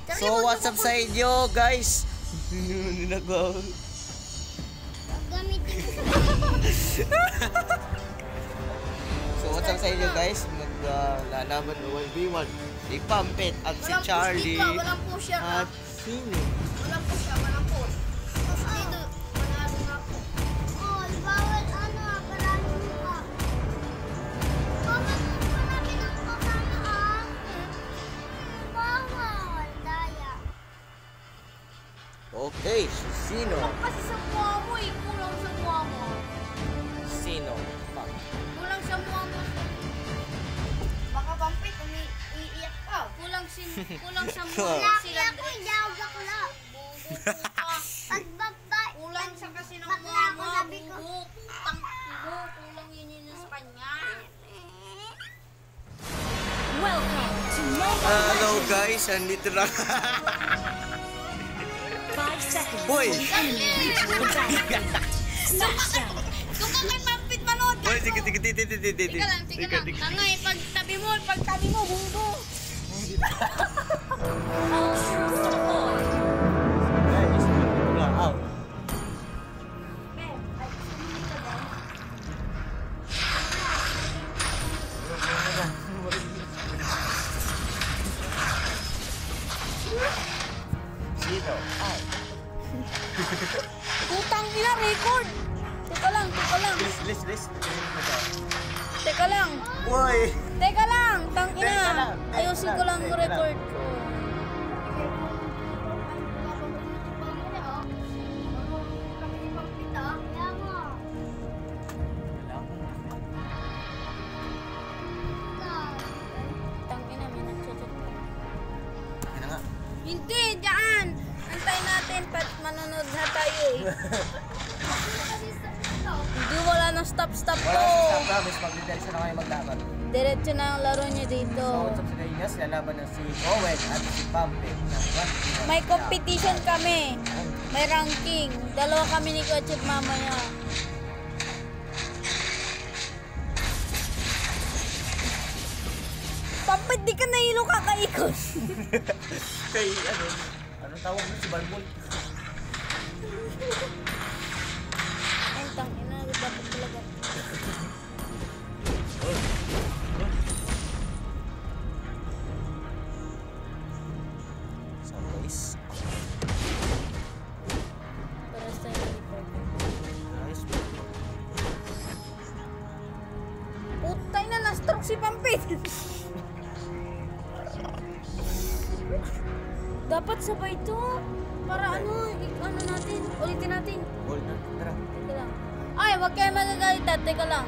So what's up sa inyo guys? Nagbaw. Gamitin ko So what's up sa inyo guys? Maglalaban ng 1v1 si Pampit at si Charlie. Walang push yan. At sino? Walang push yan, walang push. Tapos dito, manalo na ako. Oh, bawal ano, paralo mo ka. Bawal mo marami ng kasama bawal, daya. Okay, so sino? Kulang kasi sa mukha mo eh, kulang sa mukha mo. Sino? Kulang sa mukha mo. Baka Pampit, umiiyak ka. Kulang sa mukha mo. Laki ako, yawag ako na. Pagbaba. Kulang sa kasi ng mukha mo. Kulang yun sa kanya. Welcome to Mobile Hello Legends. guys, andito na. 5 seconds. Boy! Enemy reach the battlefield. Smash them. Doon ka kay Pampit manood. Boy, sige. Tika lang. Tangay, pag tabi mo, bunggo. All troops deployed. Guys, andito na. Out. Sino? Out. Putang ina, record. Teka lang. List. Teka lang. Boy! Teka lang, tang Teka ina. lang. Ayusin ko lang record ko. Tang ina, may nagchat-chat pa. Ano nga? Hindi, dyan. Antayin natin, pat manonood na tayo eh. Hindi, wala nang stop-stop Wala ko. sa promise, mag-diretso na kayo maglaban. Diretso na ang laro niyo dito. So, what's up sa inyo? Lalaban na si Owen at si Pampit. May competition kami. May ranking. Dalawa kami ni Coach at mamaya. Pampit, di ka nahilo kakaikot. Kay, anong tawag mo si Balmol? Ay, tangina, dapat talaga. So guys, Para sa record. guys, Putay na, na-stroke si Pampit. Dapat sabay to. Para ano natin, ulitin natin. hold na, tara. Teka lang. Ay, wag kayo magagalit. Teka lang.